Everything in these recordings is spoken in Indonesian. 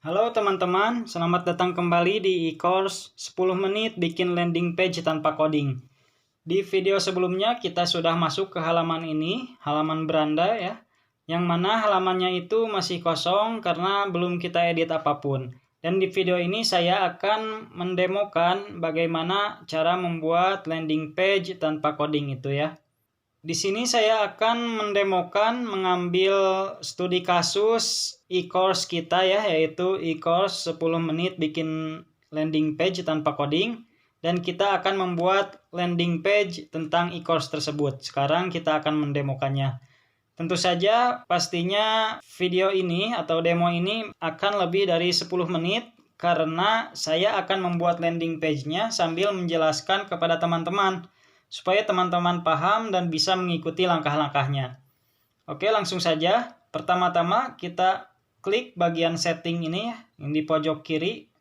Halo teman-teman, selamat datang kembali di e-course 10 menit bikin landing page tanpa coding. Di video sebelumnya kita sudah masuk ke halaman ini, halaman beranda ya, yang mana halamannya itu masih kosong karena belum kita edit apapun. Dan di video ini saya akan mendemokan bagaimana cara membuat landing page tanpa coding itu ya. Di sini saya akan mendemokan mengambil studi kasus e-course kita ya, yaitu e-course 10 menit bikin landing page tanpa coding, dan kita akan membuat landing page tentang e-course tersebut. Sekarang kita akan mendemokannya. Tentu saja pastinya video ini atau demo ini akan lebih dari 10 menit karena saya akan membuat landing page-nya sambil menjelaskan kepada teman-teman supaya teman-teman paham dan bisa mengikuti langkah-langkahnya. Oke, langsung saja. Pertama-tama kita klik bagian setting ini yang di pojok kiri.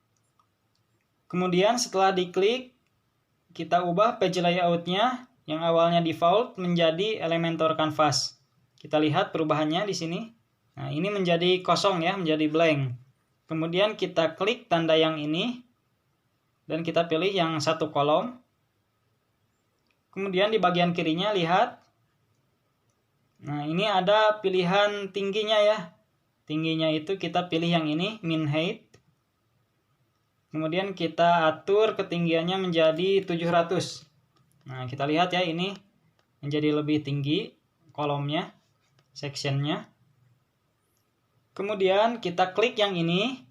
Kemudian setelah diklik, kita ubah page layout-nya yang awalnya default menjadi Elementor Canvas. Kita lihat perubahannya di sini. Nah, ini menjadi kosong ya, menjadi blank. Kemudian kita klik tanda yang ini dan kita pilih yang satu kolom. Kemudian di bagian kirinya lihat. Nah, ini ada pilihan tingginya ya. Tingginya itu kita pilih yang ini, min height. Kemudian kita atur ketinggiannya menjadi 700. Nah, kita lihat ya, ini menjadi lebih tinggi kolomnya, sectionnya. Kemudian kita klik yang ini.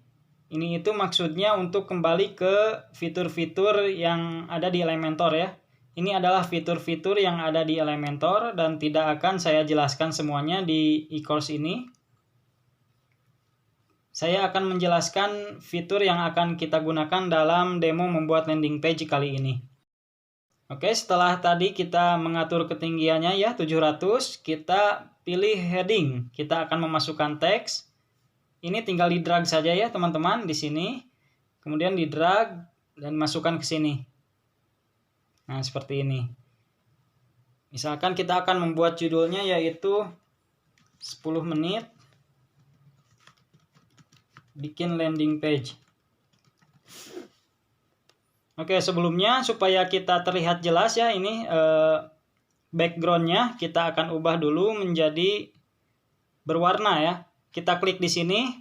Ini itu maksudnya untuk kembali ke fitur-fitur yang ada di Elementor ya. Ini adalah fitur-fitur yang ada di Elementor dan tidak akan saya jelaskan semuanya di e-course ini. Saya akan menjelaskan fitur yang akan kita gunakan dalam demo membuat landing page kali ini. Oke, setelah tadi kita mengatur ketinggiannya ya 700, kita pilih heading. Kita akan memasukkan teks. Ini tinggal di drag saja ya teman-teman di sini. Kemudian di drag dan masukkan ke sini. Nah, seperti ini. Misalkan kita akan membuat judulnya yaitu 10 menit bikin landing page. Oke, sebelumnya supaya kita terlihat jelas ya, ini backgroundnya kita akan ubah dulu menjadi berwarna ya. Kita klik di sini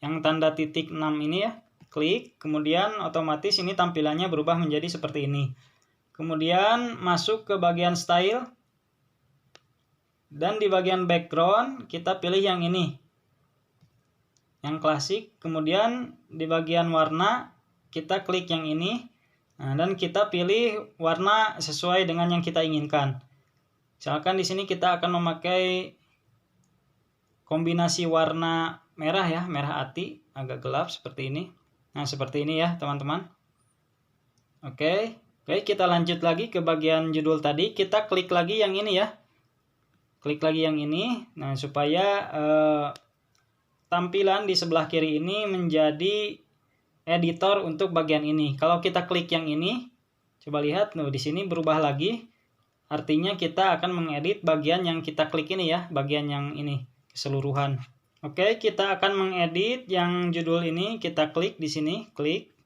yang tanda titik 6 ini ya. Klik, kemudian otomatis ini tampilannya berubah menjadi seperti ini. Kemudian masuk ke bagian style. Dan di bagian background kita pilih yang ini. Yang klasik. Kemudian di bagian warna kita klik yang ini. Nah, dan kita pilih warna sesuai dengan yang kita inginkan. Misalkan di sini kita akan memakai kombinasi warna merah ya, merah ati, agak gelap seperti ini. Nah, seperti ini ya teman-teman. Oke, kita lanjut lagi ke bagian judul tadi. Kita klik lagi yang ini ya. Klik lagi yang ini. Nah, supaya tampilan di sebelah kiri ini menjadi editor untuk bagian ini. Kalau kita klik yang ini, coba lihat, di sini berubah lagi. Artinya kita akan mengedit bagian yang kita klik ini ya, bagian yang ini keseluruhan. Oke, kita akan mengedit yang judul ini. Kita klik di sini, klik.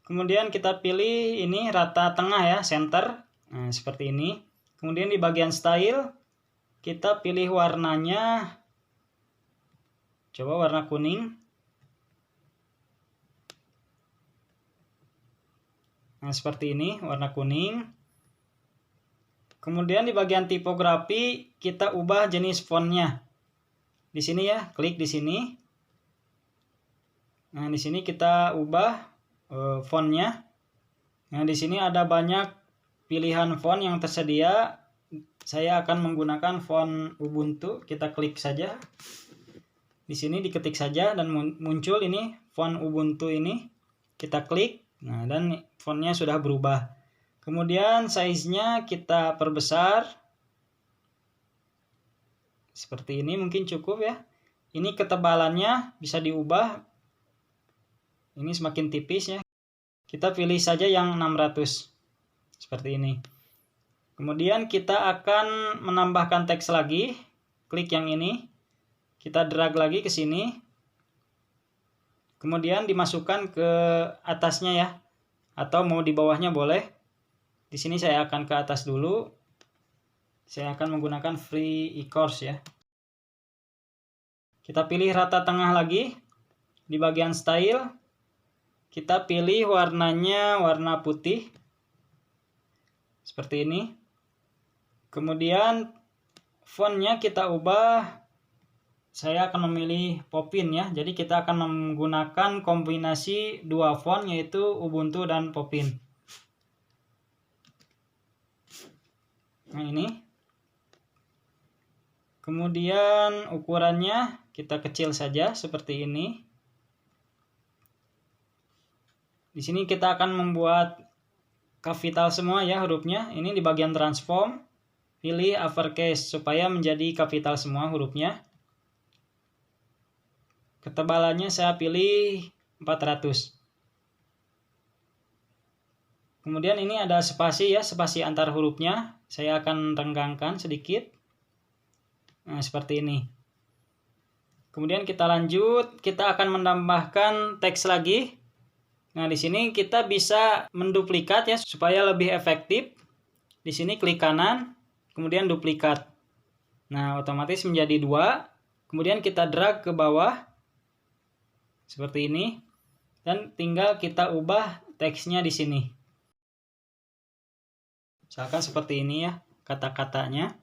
Kemudian kita pilih ini rata tengah ya, center. Nah, seperti ini. Kemudian di bagian style, kita pilih warnanya. Coba warna kuning. Nah, seperti ini, warna kuning. Kemudian di bagian tipografi, kita ubah jenis fontnya. Di sini ya, klik di sini. Nah, di sini kita ubah fontnya. Nah, di sini ada banyak pilihan font yang tersedia. Saya akan menggunakan font Ubuntu. Kita klik saja. Di sini diketik saja dan muncul ini font Ubuntu ini. Kita klik. Nah, dan fontnya sudah berubah. Kemudian size-nya kita perbesar. Seperti ini mungkin cukup ya. Ini ketebalannya bisa diubah. Ini semakin tipis ya. Kita pilih saja yang 600. Seperti ini. Kemudian kita akan menambahkan teks lagi. Klik yang ini. Kita drag lagi ke sini. Kemudian dimasukkan ke atasnya ya, atau mau di bawahnya boleh. Di sini saya akan ke atas dulu. Saya akan menggunakan free e-course ya. Kita pilih rata tengah lagi. Di bagian style, kita pilih warnanya warna putih. Seperti ini. Kemudian fontnya kita ubah. Saya akan memilih Popin ya. Jadi kita akan menggunakan kombinasi dua font, yaitu Ubuntu dan Popin. Nah ini. Kemudian ukurannya kita kecil saja seperti ini. Di sini kita akan membuat kapital semua ya hurufnya. Ini di bagian transform, pilih uppercase supaya menjadi kapital semua hurufnya. Ketebalannya saya pilih 400. Kemudian ini ada spasi ya, spasi antar hurufnya. Saya akan renggangkan sedikit. Nah, seperti ini. Kemudian kita lanjut, kita akan menambahkan teks lagi. Nah, di sini kita bisa menduplikat ya supaya lebih efektif. Di sini klik kanan, kemudian duplikat. Nah, otomatis menjadi 2. Kemudian kita drag ke bawah seperti ini dan tinggal kita ubah teksnya di sini. Misalkan seperti ini ya kata-katanya.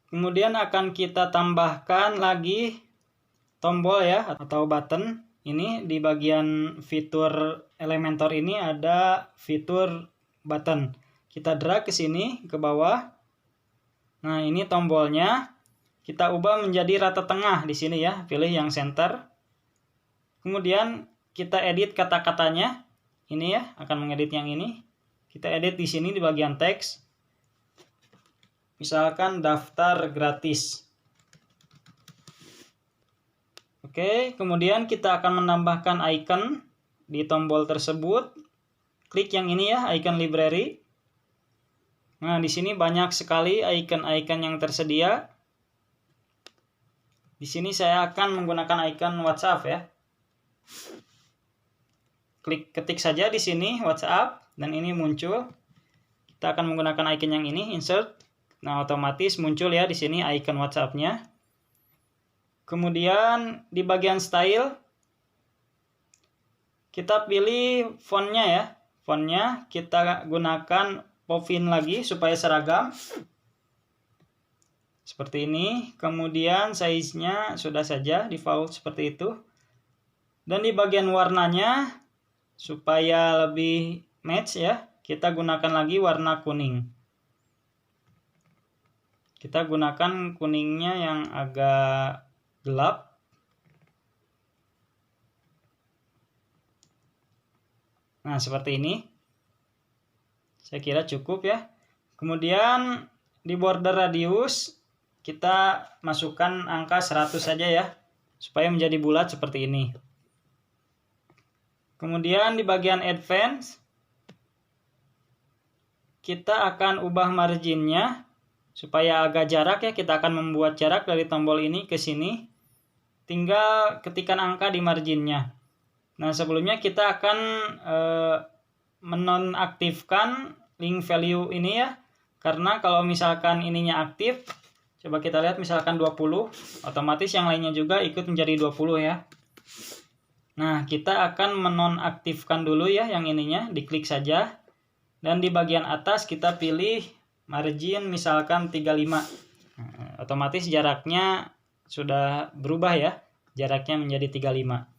Kemudian akan kita tambahkan lagi tombol ya atau button. Ini di bagian fitur Elementor ini ada fitur button. Kita drag ke sini ke bawah. Nah, ini tombolnya. Kita ubah menjadi rata tengah di sini ya. Pilih yang center. Kemudian kita edit kata-katanya. Ini ya, akan mengedit yang ini. Kita edit di sini di bagian teks. Misalkan daftar gratis. Oke, kemudian kita akan menambahkan icon di tombol tersebut. Klik yang ini ya, icon library. Nah, di sini banyak sekali icon-icon yang tersedia. Di sini saya akan menggunakan icon WhatsApp ya. Ketik saja di sini WhatsApp dan ini muncul. Kita akan menggunakan icon yang ini, insert. Nah, otomatis muncul ya di sini icon WhatsApp-nya. Kemudian di bagian style kita pilih fontnya ya. Fontnya kita gunakan Popin lagi supaya seragam. Seperti ini. Kemudian size-nya sudah saja default seperti itu. Dan di bagian warnanya supaya lebih match ya, kita gunakan lagi warna kuning. Kita gunakan kuningnya yang agak gelap. Nah, seperti ini. Saya kira cukup ya. Kemudian di border radius kita masukkan angka 100 saja ya, supaya menjadi bulat seperti ini. Kemudian di bagian advance kita akan ubah marginnya supaya agak jarak ya. Kita akan membuat jarak dari tombol ini ke sini. Tinggal ketikkan angka di marginnya. Nah, sebelumnya kita akan menonaktifkan link value ini ya. Karena kalau misalkan ininya aktif, coba kita lihat misalkan 20, otomatis yang lainnya juga ikut menjadi 20 ya. Nah, kita akan menonaktifkan dulu ya yang ininya, diklik saja. Dan di bagian atas kita pilih margin misalkan 35. Nah, otomatis jaraknya sudah berubah ya. Jaraknya menjadi 35.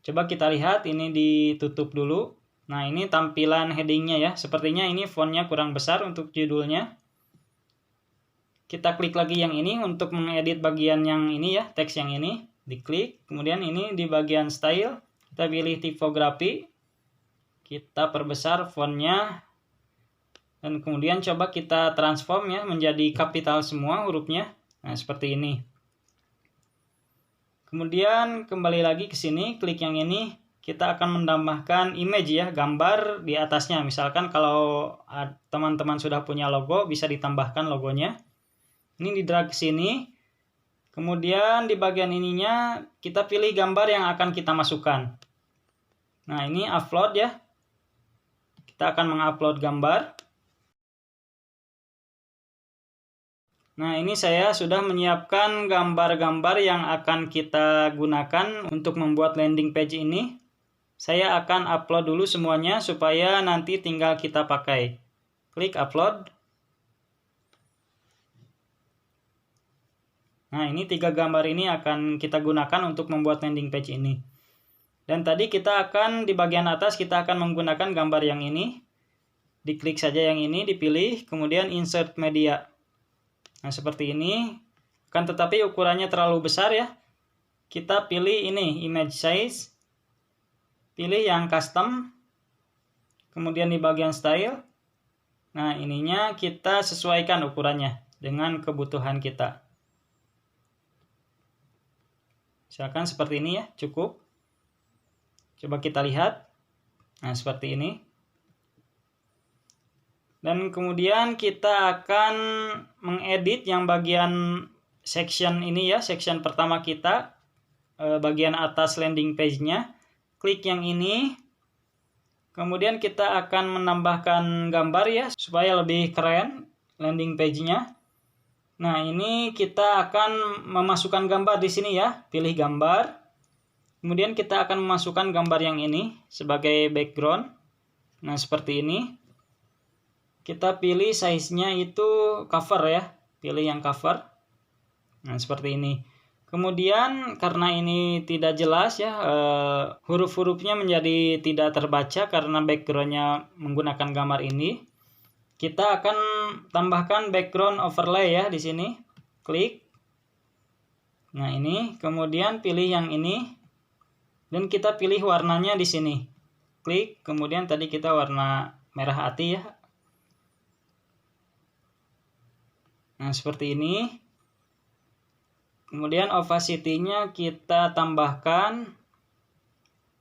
Coba kita lihat ini ditutup dulu. Nah, ini tampilan headingnya ya. Sepertinya ini fontnya kurang besar untuk judulnya. Kita klik lagi yang ini untuk mengedit bagian yang ini ya, teks yang ini. Diklik. Kemudian ini di bagian style. Kita pilih tipografi. Kita perbesar fontnya. Dan kemudian coba kita transform ya menjadi kapital semua hurufnya. Nah, seperti ini. Kemudian kembali lagi ke sini, klik yang ini. Kita akan menambahkan image ya, gambar di atasnya. Misalkan kalau teman-teman sudah punya logo, bisa ditambahkan logonya. Ini di drag ke sini. Kemudian di bagian ininya kita pilih gambar yang akan kita masukkan. Nah, ini upload ya. Kita akan mengupload gambar. Nah, ini saya sudah menyiapkan gambar-gambar yang akan kita gunakan untuk membuat landing page ini. Saya akan upload dulu semuanya supaya nanti tinggal kita pakai. Klik upload. Nah, ini 3 gambar ini akan kita gunakan untuk membuat landing page ini. Dan tadi kita akan di bagian atas kita akan menggunakan gambar yang ini. Diklik saja yang ini, dipilih, kemudian insert media. Nah, seperti ini. Kan tetapi ukurannya terlalu besar ya. Kita pilih ini, image size. Pilih yang custom. Kemudian di bagian style. Nah, ininya kita sesuaikan ukurannya dengan kebutuhan kita. Misalkan seperti ini ya, cukup. Coba kita lihat. Nah, seperti ini. Dan kemudian kita akan mengedit yang bagian section ini ya, section pertama kita, bagian atas landing page-nya. Klik yang ini. Kemudian kita akan menambahkan gambar ya, supaya lebih keren landing page-nya. Nah, ini kita akan memasukkan gambar di sini ya, pilih gambar. Kemudian kita akan memasukkan gambar yang ini sebagai background. Nah, seperti ini. Kita pilih size-nya itu cover ya. Pilih yang cover. Nah, seperti ini. Kemudian karena ini tidak jelas ya, huruf-hurufnya menjadi tidak terbaca karena background-nya menggunakan gambar ini. Kita akan tambahkan background overlay ya di sini. Klik. Nah, ini. Kemudian pilih yang ini. Dan kita pilih warnanya di sini. Klik. Kemudian tadi kita warna merah hati ya. Nah, seperti ini. Kemudian opacity-nya kita tambahkan.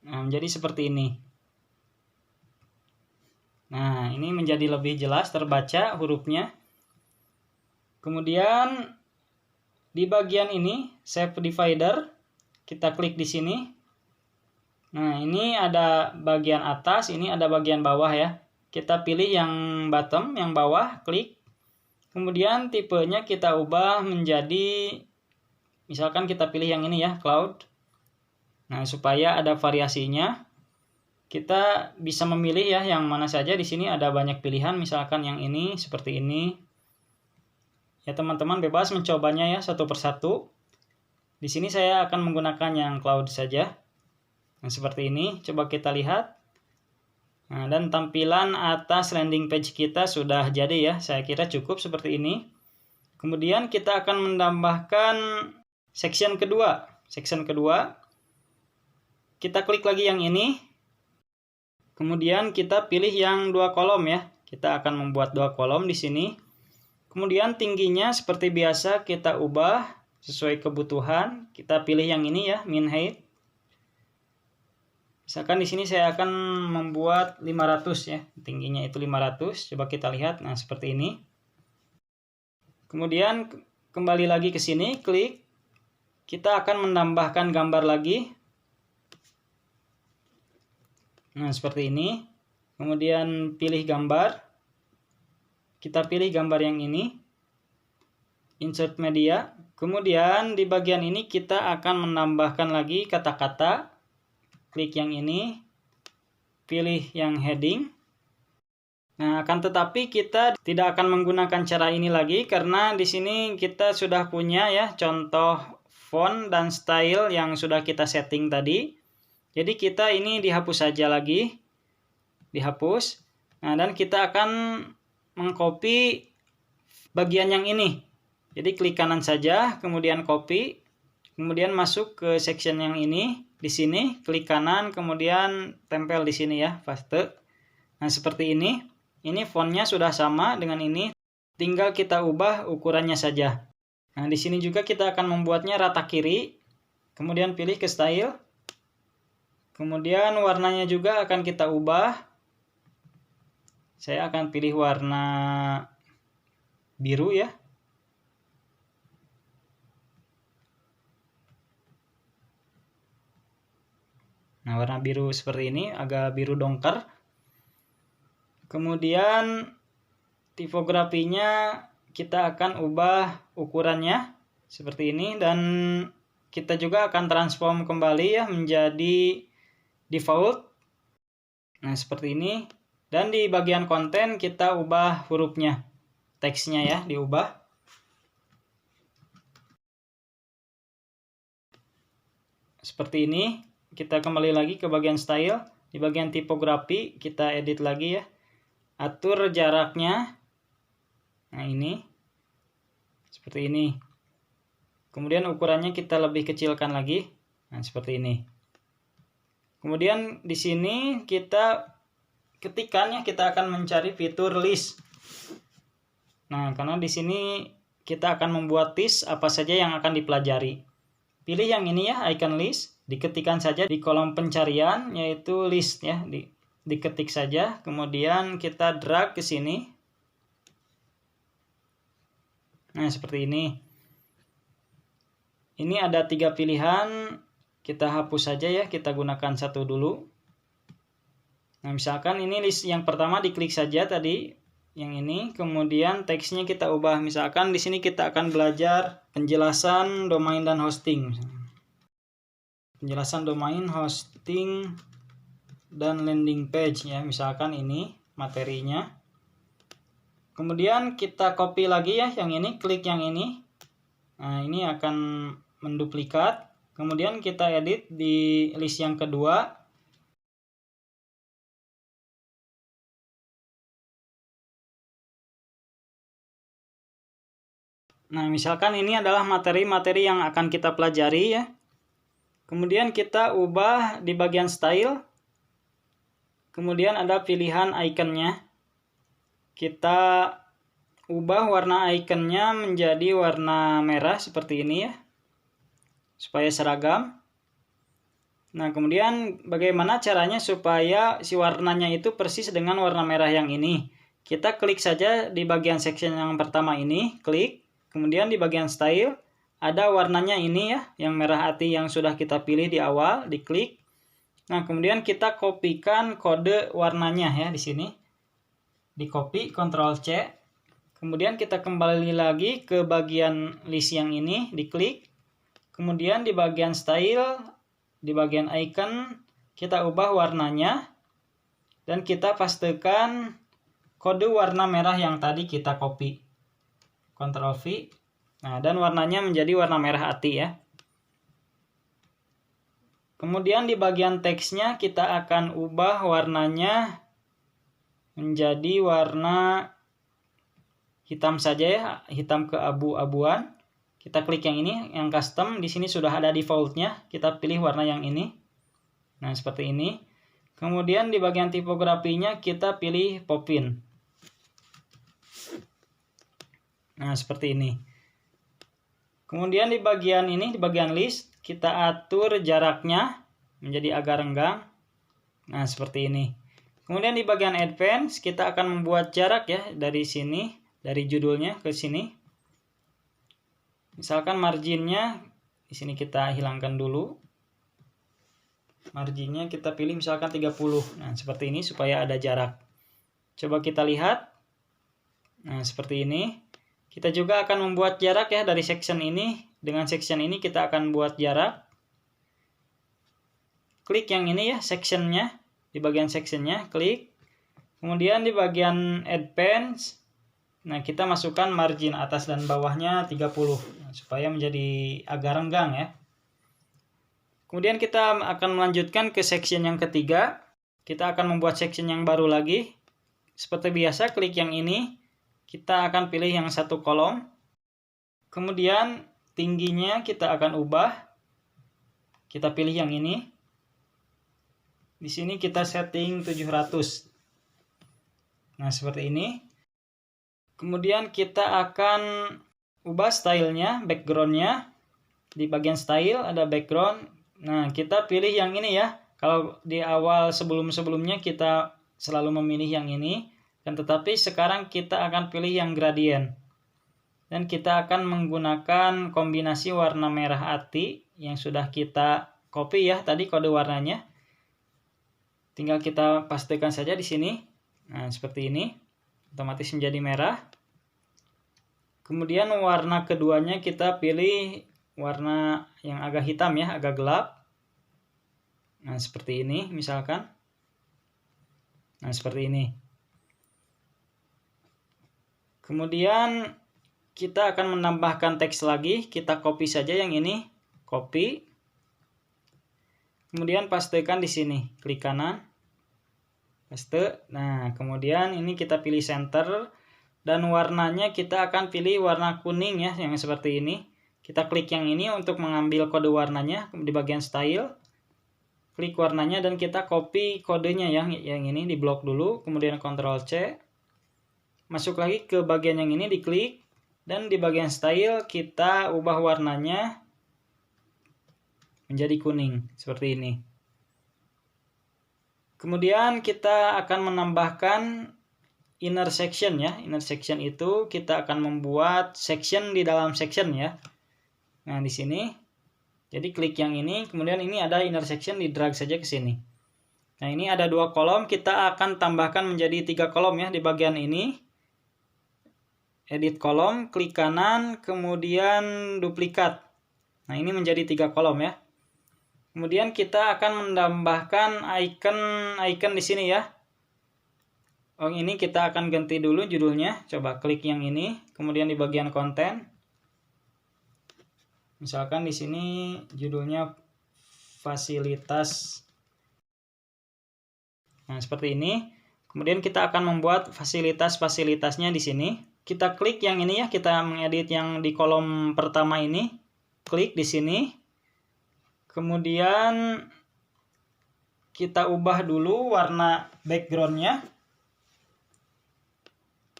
Nah, menjadi seperti ini. Nah, ini menjadi lebih jelas terbaca hurufnya. Kemudian di bagian ini, shape divider, kita klik di sini. Nah, ini ada bagian atas, ini ada bagian bawah ya. Kita pilih yang bottom, yang bawah, klik. Kemudian tipenya kita ubah menjadi, misalkan kita pilih yang ini ya, cloud. Nah, supaya ada variasinya. Kita bisa memilih ya yang mana saja. Di sini ada banyak pilihan, misalkan yang ini seperti ini. Ya, teman-teman bebas mencobanya ya satu persatu. Di sini saya akan menggunakan yang cloud saja. Nah, seperti ini. Coba kita lihat. Nah, dan tampilan atas landing page kita sudah jadi ya. Saya kira cukup seperti ini. Kemudian kita akan menambahkan section kedua. Section kedua. Kita klik lagi yang ini. Kemudian kita pilih yang 2 kolom ya. Kita akan membuat 2 kolom di sini. Kemudian tingginya seperti biasa kita ubah sesuai kebutuhan. Kita pilih yang ini ya, min height. Misalkan di sini saya akan membuat 500 ya. Tingginya itu 500. Coba kita lihat. Nah, seperti ini. Kemudian kembali lagi ke sini, klik. Kita akan menambahkan gambar lagi. Nah, seperti ini. Kemudian pilih gambar. Kita pilih gambar yang ini. Insert media. Kemudian di bagian ini kita akan menambahkan lagi kata-kata. Klik yang ini. Pilih yang heading. Nah, akan tetapi kita tidak akan menggunakan cara ini lagi karena di sini kita sudah punya ya contoh font dan style yang sudah kita setting tadi. Jadi kita ini dihapus saja lagi. Dihapus. Nah, dan kita akan mengcopy bagian yang ini. Jadi klik kanan saja, kemudian copy, kemudian masuk ke section yang ini. Di sini klik kanan, kemudian tempel di sini ya, paste. Nah, seperti ini. Ini fontnya sudah sama dengan ini. Tinggal kita ubah ukurannya saja. Nah, di sini juga kita akan membuatnya rata kiri. Kemudian pilih ke style. Kemudian warnanya juga akan kita ubah. Saya akan pilih warna biru ya. Nah, warna biru seperti ini, agak biru dongker. Kemudian tipografinya kita akan ubah ukurannya seperti ini, dan kita juga akan transform kembali ya menjadi default. Nah, seperti ini. Dan di bagian konten kita ubah hurufnya, teksnya ya diubah. Seperti ini. Kita kembali lagi ke bagian style. Di bagian tipografi kita edit lagi ya. Atur jaraknya. Nah, ini. Seperti ini. Kemudian ukurannya kita lebih kecilkan lagi. Nah, seperti ini. Kemudian di sini kita ketikkan ya, kita akan mencari fitur list. Nah, karena di sini kita akan membuat list apa saja yang akan dipelajari. Pilih yang ini ya, icon list. Diketikkan saja di kolom pencarian yaitu list ya, diketik saja. Kemudian kita drag ke sini. Nah, seperti ini. Ini ada 3 pilihan. Kita hapus saja ya, kita gunakan satu dulu. Nah, misalkan ini list yang pertama diklik saja tadi, yang ini. Kemudian teksnya kita ubah. Misalkan di sini kita akan belajar penjelasan domain dan hosting. Penjelasan domain, hosting, dan landing page ya. Misalkan ini materinya. Kemudian kita copy lagi ya yang ini, klik yang ini. Nah, ini akan menduplikat. Kemudian kita edit di list yang kedua. Nah, misalkan ini adalah materi-materi yang akan kita pelajari ya. Kemudian kita ubah di bagian style. Kemudian ada pilihan ikonnya. Kita ubah warna ikonnya menjadi warna merah seperti ini ya. Supaya seragam. Nah, kemudian bagaimana caranya supaya si warnanya itu persis dengan warna merah yang ini? Kita klik saja di bagian section yang pertama ini, klik. Kemudian di bagian style, ada warnanya ini ya, yang merah hati yang sudah kita pilih di awal, diklik. Nah, kemudian kita kopikan kode warnanya ya di sini. Di copy, Ctrl C. Kemudian kita kembali lagi ke bagian list yang ini, diklik. Kemudian di bagian style, di bagian icon, kita ubah warnanya. Dan kita pastekan kode warna merah yang tadi kita copy. Ctrl V. Nah, dan warnanya menjadi warna merah hati ya. Kemudian di bagian teksnya kita akan ubah warnanya menjadi warna hitam saja ya, hitam keabu-abuan. Kita klik yang ini, yang custom. Di sini sudah ada defaultnya. Kita pilih warna yang ini. Nah, seperti ini. Kemudian di bagian tipografinya kita pilih Popin. Nah, seperti ini. Kemudian di bagian ini, di bagian list, kita atur jaraknya menjadi agak renggang. Nah, seperti ini. Kemudian di bagian advance, kita akan membuat jarak ya dari sini, dari judulnya ke sini. Misalkan marginnya, di sini kita hilangkan dulu. Marginnya kita pilih misalkan 30. Nah, seperti ini supaya ada jarak. Coba kita lihat. Nah, seperti ini. Kita juga akan membuat jarak ya dari section ini. Dengan section ini kita akan buat jarak. Klik yang ini ya, sectionnya. Di bagian sectionnya, klik. Kemudian di bagian advance. Nah, kita masukkan margin atas dan bawahnya 30. Supaya menjadi agak renggang ya. Kemudian kita akan melanjutkan ke section yang ketiga. Kita akan membuat section yang baru lagi. Seperti biasa, klik yang ini. Kita akan pilih yang satu kolom. Kemudian tingginya kita akan ubah. Kita pilih yang ini. Di sini kita setting 700. Nah, seperti ini. Kemudian kita akan ubah stylenya, backgroundnya. Di bagian style ada background. Nah, kita pilih yang ini ya. Kalau di awal sebelum-sebelumnya kita selalu memilih yang ini. Dan tetapi sekarang kita akan pilih yang gradient. Dan kita akan menggunakan kombinasi warna merah hati yang sudah kita copy ya tadi kode warnanya. Tinggal kita pastikan saja di sini. Nah, seperti ini. Otomatis menjadi merah. Kemudian warna keduanya kita pilih warna yang agak hitam ya, agak gelap. Nah, seperti ini misalkan. Nah, seperti ini. Kemudian kita akan menambahkan teks lagi. Kita copy saja yang ini. Copy. Kemudian pastekan di sini. Klik kanan. Paste. Nah, kemudian ini kita pilih center. Dan warnanya kita akan pilih warna kuning ya, yang seperti ini. Kita klik yang ini untuk mengambil kode warnanya di bagian style. Klik warnanya dan kita copy kodenya yang ini, di blok dulu, kemudian Ctrl C. Masuk lagi ke bagian yang ini, diklik, dan di bagian style kita ubah warnanya menjadi kuning, seperti ini. Kemudian kita akan menambahkan inner section ya. Inner section itu kita akan membuat section di dalam section ya. Nah, di sini. Jadi klik yang ini, kemudian ini ada inner section, di drag saja ke sini. Nah, ini ada 2 kolom, kita akan tambahkan menjadi 3 kolom ya di bagian ini. Edit kolom, klik kanan, kemudian duplikat. Nah, ini menjadi 3 kolom ya. Kemudian kita akan menambahkan icon di sini ya. Oh, ini kita akan ganti dulu judulnya. Coba klik yang ini, kemudian di bagian konten. Misalkan di sini judulnya fasilitas. Nah, seperti ini. Kemudian kita akan membuat fasilitas-fasilitasnya di sini. Kita klik yang ini ya, kita mengedit yang di kolom pertama ini. Klik di sini. Kemudian kita ubah dulu warna backgroundnya.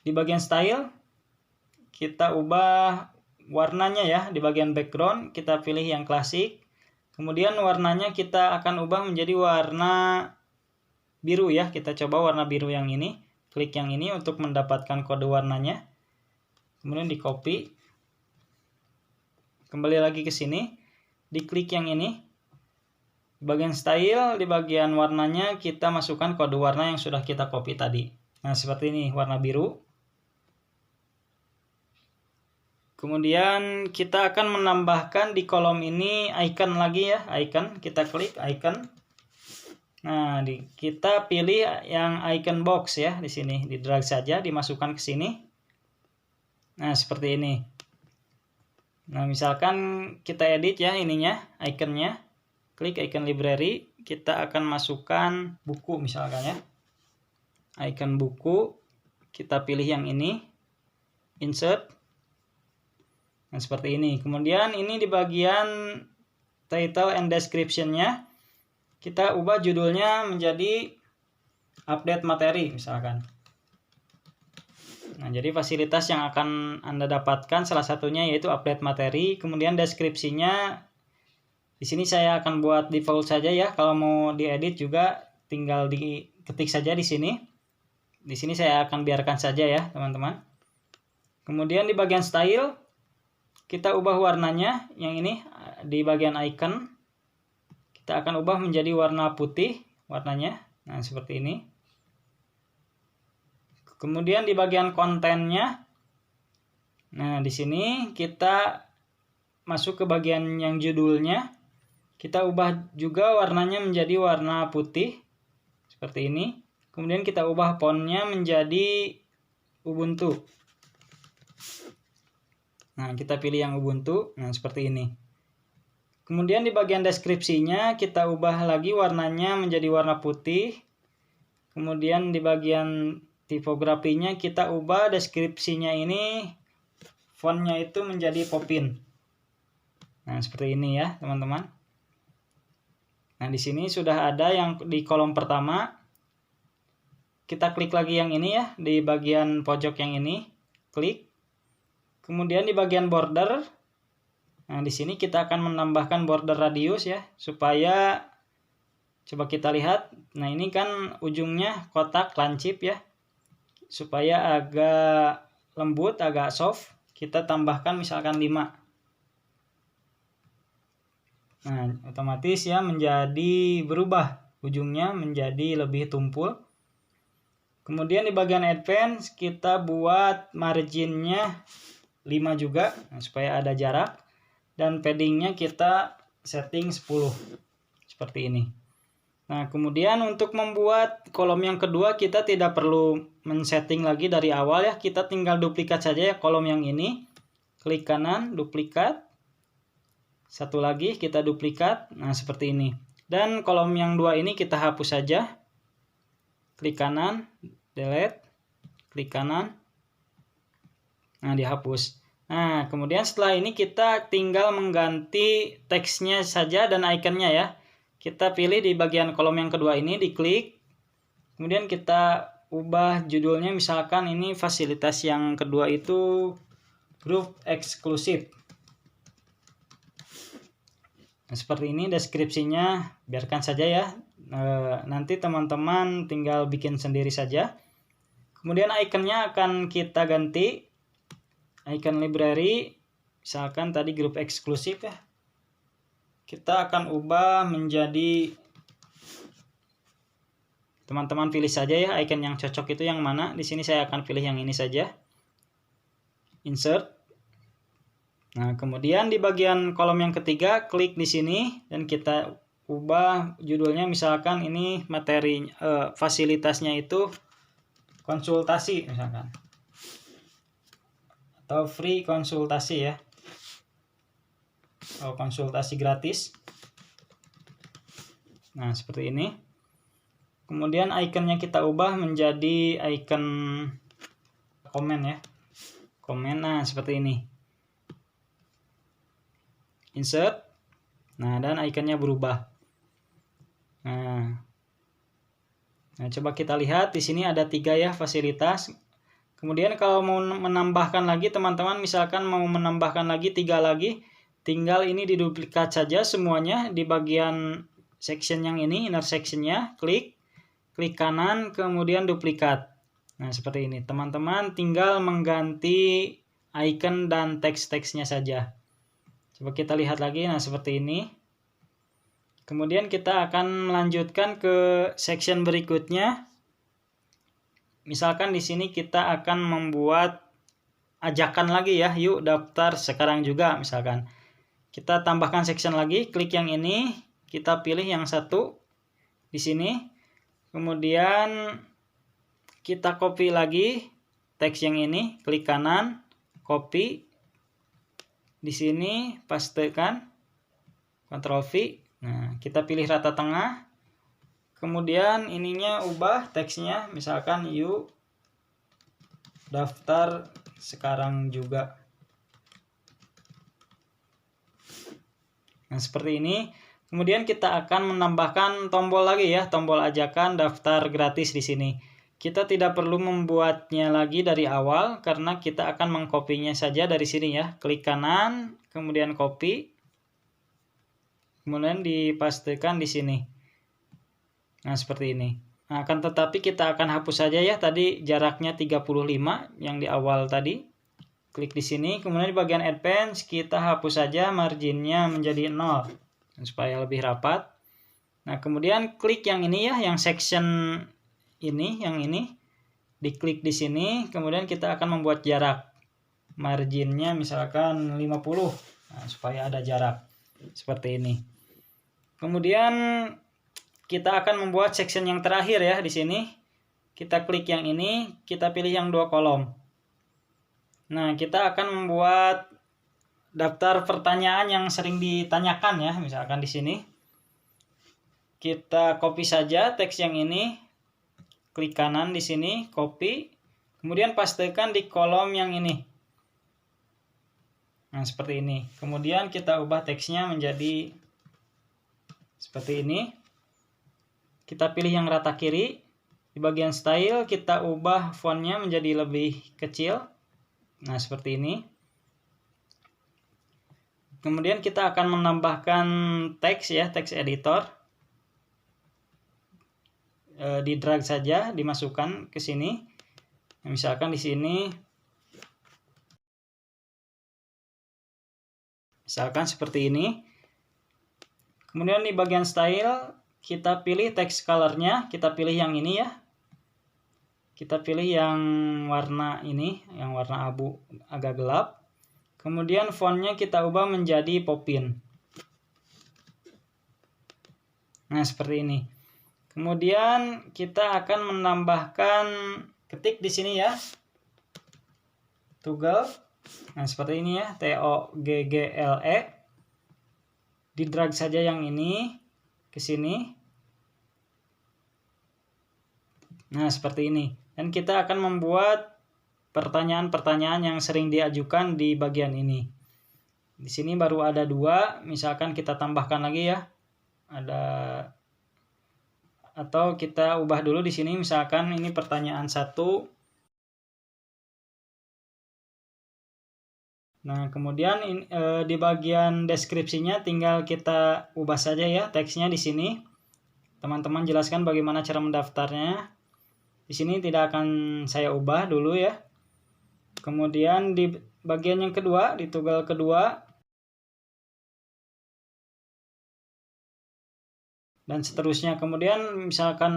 Di bagian style, kita ubah warnanya ya. Di bagian background, kita pilih yang klasik. Kemudian warnanya kita akan ubah menjadi warna biru ya. Kita coba warna biru yang ini. Klik yang ini untuk mendapatkan kode warnanya. Kemudian di copy. Kembali lagi ke sini. Diklik yang ini. Di bagian style, di bagian warnanya kita masukkan kode warna yang sudah kita copy tadi. Nah, seperti ini warna biru. Kemudian kita akan menambahkan di kolom ini icon lagi ya, icon. Kita klik icon. Nah, kita pilih yang icon box ya di sini, di drag saja, dimasukkan ke sini. Nah, seperti ini. Nah, misalkan kita edit ya ininya, iconnya. Klik icon library, kita akan masukkan buku misalkan ya. Icon buku, kita pilih yang ini. Insert. Nah, seperti ini. Kemudian ini di bagian title and description-nya kita ubah judulnya menjadi update materi misalkan. Nah, jadi fasilitas yang akan Anda dapatkan salah satunya yaitu update materi. Kemudian deskripsinya di sini saya akan buat default saja ya. Kalau mau diedit juga tinggal diketik saja di sini. Di sini saya akan biarkan saja ya, teman-teman. Kemudian di bagian style kita ubah warnanya yang ini di bagian icon. Kita akan ubah menjadi warna putih warnanya. Nah, seperti ini. Kemudian di bagian kontennya. Nah, di sini kita masuk ke bagian yang judulnya. Kita ubah juga warnanya menjadi warna putih. Seperti ini. Kemudian kita ubah fontnya menjadi Ubuntu. Nah, kita pilih yang Ubuntu. Nah, seperti ini. Kemudian di bagian deskripsinya kita ubah lagi warnanya menjadi warna putih. Kemudian di bagian tipografinya kita ubah deskripsinya ini fontnya itu menjadi Popin. Nah, seperti ini ya, teman-teman. Nah, di sini sudah ada yang di kolom pertama. Kita klik lagi yang ini ya, di bagian pojok yang ini. Klik. Kemudian di bagian border, nah di sini kita akan menambahkan border radius ya, supaya coba kita lihat. Nah, ini kan ujungnya kotak lancip ya, supaya agak lembut, agak soft. Kita tambahkan misalkan 5. Nah, otomatis ya menjadi berubah ujungnya menjadi lebih tumpul. Kemudian di bagian advance kita buat marginnya 5 juga, supaya ada jarak. Dan paddingnya kita setting 10 seperti ini. Nah, kemudian untuk membuat kolom yang kedua kita tidak perlu men-setting lagi dari awal ya. Kita tinggal duplikat saja ya kolom yang ini. Klik kanan, duplikat. Satu lagi kita duplikat. Nah, seperti ini. Dan kolom yang dua ini kita hapus saja. Klik kanan, delete. Klik kanan. Nah, dihapus. Nah, kemudian setelah ini kita tinggal mengganti teksnya saja dan ikonnya ya. Kita pilih di bagian kolom yang kedua ini, diklik. Kemudian kita ubah judulnya, misalkan ini fasilitas yang kedua itu grup eksklusif. Nah, seperti ini deskripsinya, biarkan saja ya. Nanti teman-teman tinggal bikin sendiri saja. Kemudian ikonnya akan kita ganti. Icon library, misalkan tadi grup eksklusif ya. Kita akan ubah menjadi, teman-teman pilih saja ya icon yang cocok itu yang mana. Di sini saya akan pilih yang ini saja. Insert. Nah, kemudian di bagian kolom yang ketiga klik di sini dan kita ubah judulnya, misalkan ini materi fasilitasnya itu konsultasi misalkan. Atau free konsultasi ya. Konsultasi gratis. Nah, seperti ini. Kemudian ikonnya kita ubah menjadi icon komen ya. Komen, nah seperti ini. Insert. Nah, dan ikonnya berubah. Nah, coba kita lihat di sini ada 3 ya fasilitas. Kemudian kalau mau menambahkan lagi, teman-teman misalkan mau menambahkan lagi 3 lagi, tinggal ini diduplikat saja semuanya di bagian section yang ini, inner sectionnya, klik kanan, kemudian duplikat. Nah, seperti ini. Teman-teman tinggal mengganti icon dan teks-teksnya saja. Coba kita lihat lagi, nah seperti ini. Kemudian kita akan melanjutkan ke section berikutnya. Misalkan di sini kita akan membuat ajakan lagi ya, yuk daftar sekarang juga misalkan. Kita tambahkan section lagi, klik yang ini, kita pilih yang satu di sini. Kemudian kita copy lagi teks yang ini, klik kanan, copy. Di sini pastekan, Ctrl V. Nah, kita pilih rata tengah. Kemudian ininya ubah teksnya, misalkan yuk daftar sekarang juga. Nah, seperti ini. Kemudian kita akan menambahkan tombol lagi ya, tombol ajakan daftar gratis di sini. Kita tidak perlu membuatnya lagi dari awal karena kita akan mengkopinya saja dari sini ya. Klik kanan, kemudian copy. Kemudian dipastekan di sini. Nah, seperti ini. Nah, akan tetapi kita akan hapus saja ya tadi jaraknya 35 yang di awal tadi. Klik di sini, kemudian di bagian advance kita hapus saja marginnya menjadi 0 supaya lebih rapat. Nah, kemudian klik yang ini ya, yang section ini, yang ini. Diklik di sini, kemudian kita akan membuat jarak. Marginnya misalkan 50, nah, supaya ada jarak. Seperti ini. Kemudian kita akan membuat section yang terakhir ya di sini. Kita klik yang ini, kita pilih yang 2 kolom. Nah, kita akan membuat daftar pertanyaan yang sering ditanyakan ya, misalkan di sini. Kita copy saja teks yang ini. Klik kanan di sini, copy. Kemudian pastekan di kolom yang ini. Nah, seperti ini. Kemudian kita ubah teksnya menjadi seperti ini. Kita pilih yang rata kiri. Di bagian style kita ubah fontnya menjadi lebih kecil. Nah, seperti ini. Kemudian kita akan menambahkan teks ya, teks editor. Di drag saja, dimasukkan ke sini. Misalkan di sini. Misalkan seperti ini. Kemudian di bagian style kita pilih text colornya, kita pilih yang ini ya. Kita pilih yang warna ini, yang warna abu agak gelap. Kemudian fontnya kita ubah menjadi Poppin. Nah, seperti ini. Kemudian kita akan menambahkan ketik di sini ya. Toggle. Nah, seperti ini ya, TOGGLE. Di drag saja yang ini ke sini. Nah, seperti ini. Dan kita akan membuat pertanyaan-pertanyaan yang sering diajukan di bagian ini. Di sini baru ada 2, misalkan kita tambahkan lagi ya. Atau kita ubah dulu di sini, misalkan ini pertanyaan 1. Nah, kemudian di bagian deskripsinya tinggal kita ubah saja ya teksnya di sini. Teman-teman jelaskan bagaimana cara mendaftarnya. Di sini tidak akan saya ubah dulu ya. Kemudian di bagian yang kedua, di toggle kedua, dan seterusnya. Kemudian misalkan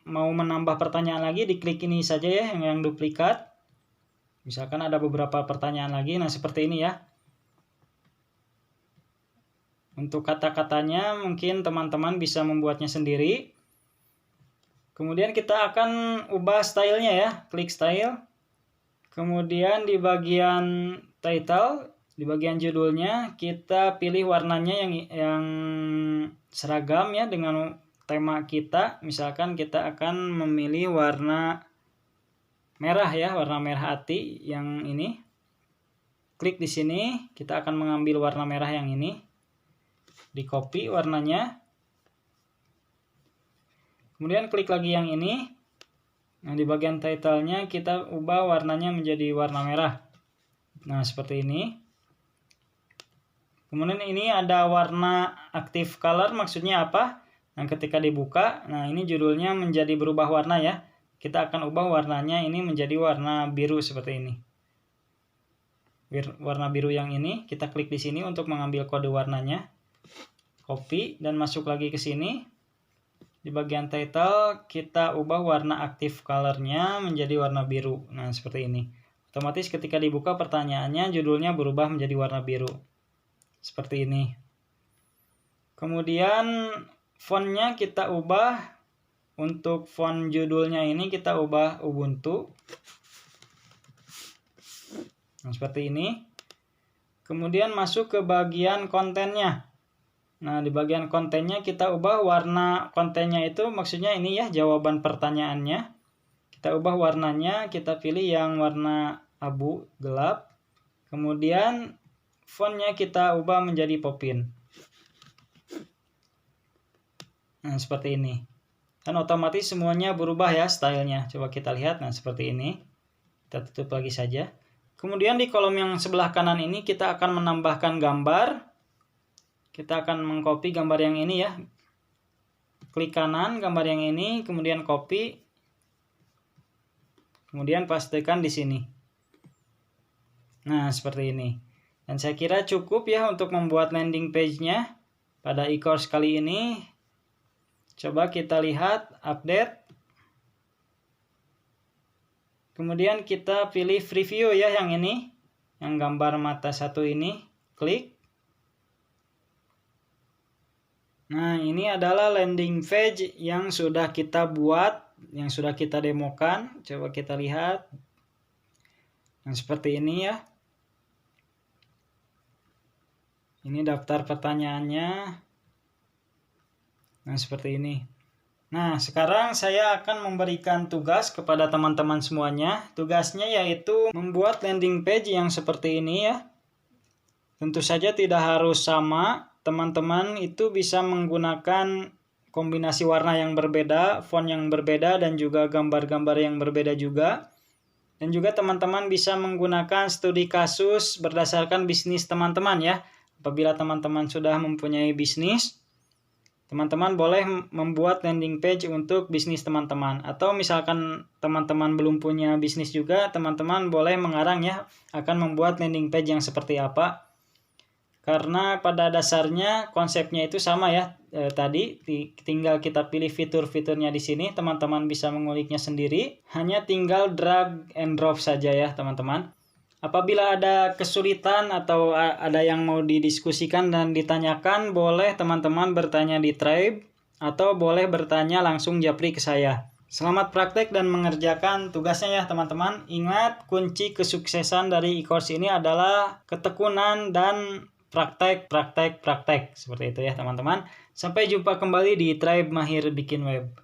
mau menambah pertanyaan lagi, diklik ini saja ya, yang duplikat. Misalkan ada beberapa pertanyaan lagi, nah seperti ini ya. Untuk kata-katanya mungkin teman-teman bisa membuatnya sendiri. Kemudian kita akan ubah stylenya ya, klik style. Kemudian di bagian title, di bagian judulnya kita pilih warnanya yang seragam ya dengan tema kita. Misalkan kita akan memilih warna merah ya, warna merah hati yang ini. Klik di sini, kita akan mengambil warna merah yang ini. Di copy warnanya. Kemudian klik lagi yang ini. Nah, di bagian title-nya kita ubah warnanya menjadi warna merah. Nah, seperti ini. Kemudian ini ada warna active color, maksudnya apa? Nah, ketika dibuka, nah ini judulnya menjadi berubah warna ya. Kita akan ubah warnanya ini menjadi warna biru seperti ini. Warna biru yang ini, kita klik di sini untuk mengambil kode warnanya. Copy dan masuk lagi ke sini. Di bagian title kita ubah warna active color-nya menjadi warna biru. Nah, seperti ini. Otomatis ketika dibuka pertanyaannya judulnya berubah menjadi warna biru. Seperti ini. Kemudian fontnya kita ubah. Untuk font judulnya ini kita ubah Ubuntu. Nah, seperti ini. Kemudian masuk ke bagian kontennya. Nah, di bagian kontennya kita ubah warna kontennya itu, maksudnya ini ya, jawaban pertanyaannya. Kita ubah warnanya, kita pilih yang warna abu gelap. Kemudian fontnya kita ubah menjadi Poppin. Nah, seperti ini. Dan otomatis semuanya berubah ya stylenya. Coba kita lihat, nah seperti ini. Kita tutup lagi saja. Kemudian di kolom yang sebelah kanan ini kita akan menambahkan gambar. Kita akan mengcopy gambar yang ini ya. Klik kanan gambar yang ini, kemudian copy. Kemudian pastekan di sini. Nah, seperti ini. Dan saya kira cukup ya untuk membuat landing page-nya pada e-course kali ini. Coba kita lihat update. Kemudian kita pilih preview ya yang ini. Yang gambar mata satu ini. Klik. Nah, ini adalah landing page yang sudah kita buat, yang sudah kita demokan. Coba kita lihat. Nah, seperti ini ya. Ini daftar pertanyaannya. Nah, seperti ini. Nah, sekarang saya akan memberikan tugas kepada teman-teman semuanya. Tugasnya yaitu membuat landing page yang seperti ini ya. Tentu saja tidak harus sama. Teman-teman itu bisa menggunakan kombinasi warna yang berbeda, font yang berbeda, dan juga gambar-gambar yang berbeda juga. Dan juga teman-teman bisa menggunakan studi kasus berdasarkan bisnis teman-teman ya. Apabila teman-teman sudah mempunyai bisnis, teman-teman boleh membuat landing page untuk bisnis teman-teman. Atau misalkan teman-teman belum punya bisnis juga, teman-teman boleh mengarang ya akan membuat landing page yang seperti apa. karena pada dasarnya konsepnya itu sama ya. Tadi tinggal kita pilih fitur-fiturnya di sini, teman-teman bisa menguliknya sendiri, hanya tinggal drag and drop saja ya teman-teman. Apabila ada kesulitan atau ada yang mau didiskusikan dan ditanyakan, boleh teman-teman bertanya di Tribe atau boleh bertanya langsung japri ke saya. Selamat praktek dan mengerjakan tugasnya ya teman-teman. Ingat, kunci kesuksesan dari e-course ini adalah ketekunan dan praktek. Seperti itu ya teman-teman. Sampai jumpa kembali di Tribe Mahir Bikin Web.